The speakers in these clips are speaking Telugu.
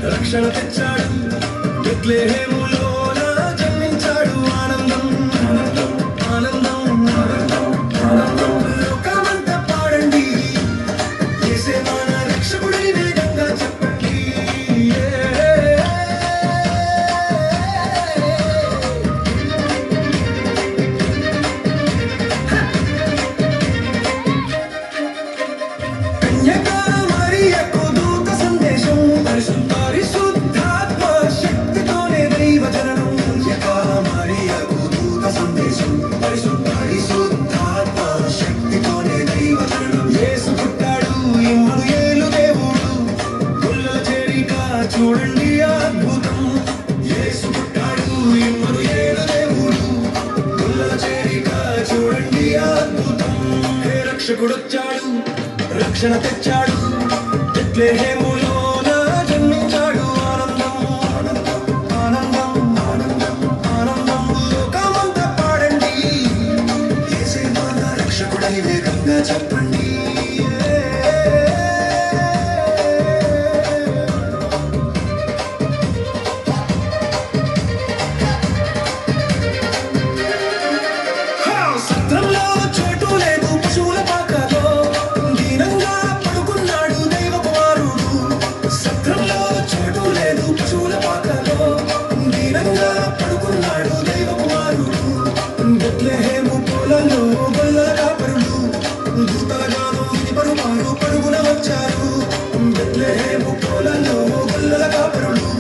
రక్షణ తెచ్చాడు బెత్లెహేములోన జన్మించాడు ఆనందం ఆనందం ఆనందం ఆనందం ఆనందం లోకమంతా పాడండి యేసే మన రక్షకుడని వేగంగా చెప్పండి కన్యకా మరియకు దూత సందేశం పరిశుద్ధాత్మ శక్తితోనే దైవ జననం కన్యకా మరియకు దూత సందేశం పరిశుద్ధాత్మ శక్తితోనే దైవ జననం యేసు పుట్టాడు ఇమ్మానుయేలు దేవుడు గొల్లల చేరిక చూడండి అద్భుతం యేసు పుట్టాడు ఇమ్మానుయేలు దేవుడు గొల్లల చేరిక చూడండి అద్భుతం హే రక్షకుడొచ్చాడు రక్షణ తెచ్చాడు బెత్లెహేములోన జన్మించాడు ఆనందం ఆనందం ఆనందం ఆనందం ఆనందం లోకమంతా పాడండి యేసే మన రక్షకుడని వేగంగా చెప్పండి సత్రంలో చోటు లేదు పశువుల పాకలో దీనంగా పడుకున్నాడు దైవ కుమారుడు సత్రంలో చోటు లేదు పశువుల పాకలో దీనంగా పడుకున్నాడు దైవ కుమారుడు బెత్లెహేము పొలంలో గొల్లల కాపరులు దూతల గానం వినిపరువారు పరుగున వచ్చారు బెత్లెహేము పొలంలో గొల్లల కాపరులు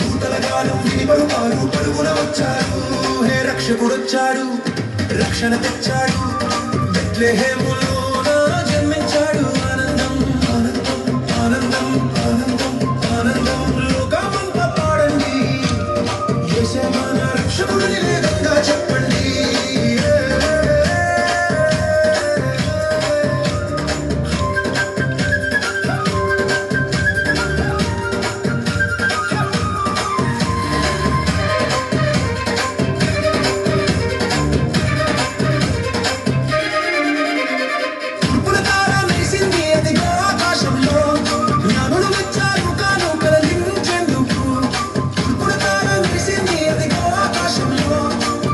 దూతల గానం వినిపరువారు పరుగున వచ్చారు హే రక్షకుడొచ్చాడు రక్షణ తెచ్చాడు బెత్లెహేములోన జన్మించాడు ఆనందం ఆనందం ఆనందం ఆనందం ఆనందం లోకమంతా పాడండి యేసే మన రక్షకుడని వేగంగా చెప్పండి తూర్పున తార మెరిసింది అదిగో ఆకాశంలో జ్ఞానులు వచ్చారు కానుకల లించెందుకు తూర్పున తార మెరిసింది అదిగో ఆకాశంలో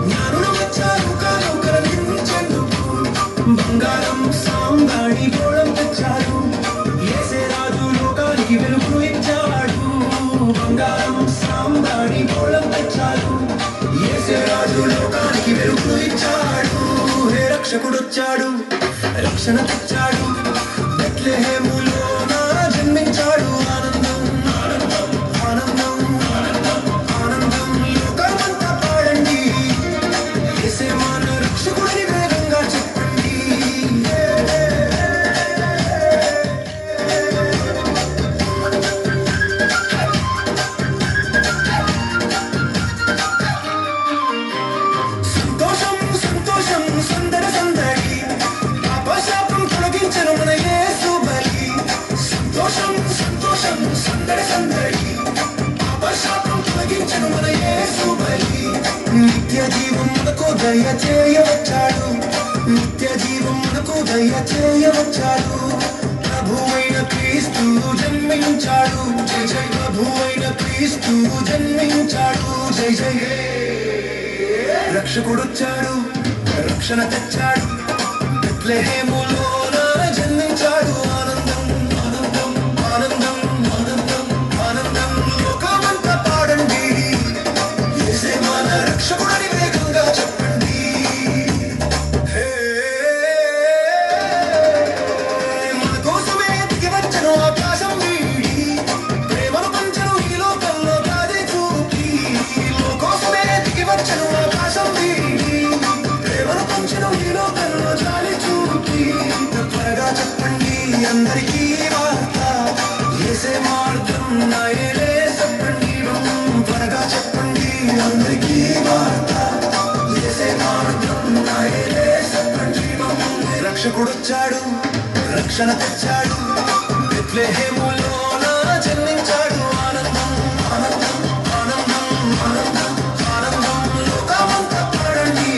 జ్ఞానులు వచ్చారు కానుకల లించెందుకు బంగారం సాంబ్రాణి గోళం తెచ్చారు యేసే రాజు లోకానికి వెలుగును ఇచ్చాడు బంగారం సాంబ్రాణి గోళం తెచ్చారు యేసే రాజు లోకానికి వెలుగును ఇచ్చాడు హే రక్షకుడొచ్చాడు రక్షణ తెచ్చాడు బెత్లెహేములోన జన్మించాడు ఆనందం ఆనందం ఆనందం ఆనందం ఆనందం లోకమంతా పాడండి యేసే మన రక్షకుడని వేగంగా చెప్పండి సంతోషం సంతోషం సందడి సందడి పాపశాపం తొలగించెను మన యేసు బలి సంతోషం సంతోషం సందడి సందడి పాపశాపం తొలగించెను మన యేసు బలి నిత్య జీవం మనకు దయచేయవచ్చాడు నిత్య జీవం మనకు దయచేయవచ్చాడు ప్రభువైన క్రీస్తు జన్మించాడు జై జై ప్రభువైన క్రీస్తు జన్మించాడు జై జై రక్షకుడొచ్చాడు రక్షణ తెచ్చాడు బెత్లెహేములోన జన్మించాడు ఆనందం ఆనందం ఆనందం ఆనందం ఆనందం లోకమంతా పాడండి యేసే మన రక్షకుడని వేగంగా చెప్పండి హే మన కోసమే దిగి వచ్చెను ఆకాశం వీడి ప్రేమను పంచెను ఈ లోకంలో దారి చూపి కోసమే దిగి వచ్చెను ఆకాశం వీడి ప్రేమను పంచెను ఈ లోకంలో జాలి చూపి త్వరగా చెప్పండి అందరికీ వార్త యేసే మార్గం నాయనే చెప్పండి త్వరగా చెప్పండి అందరికీ వార్త యేసే మార్గం నాయనే చెప్పండి రక్షకుడొచ్చాడు రక్షణ తెచ్చాడు బెత్లెహేములోన జన్మించాడు ఆనందం ఆనందం ఆనందం ఆనందం ఆనందం లోకమంతా పాడండి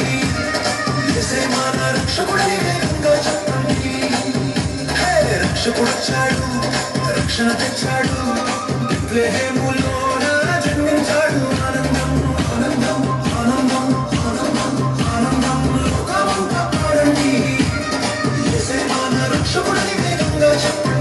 యేసే మన రక్షకుడని వేగంగా చెప్పండి హే రక్షకుడొచ్చాడు రక్షణ తెచ్చాడు బెత్లెహేములోన జన్మించాడు ఆనందం ఆనందం ఆనందం ఆనందం ఆనందం లోకమంతా పాడండి యేసే మన రక్షకుడని వేగంగా చెప్పండి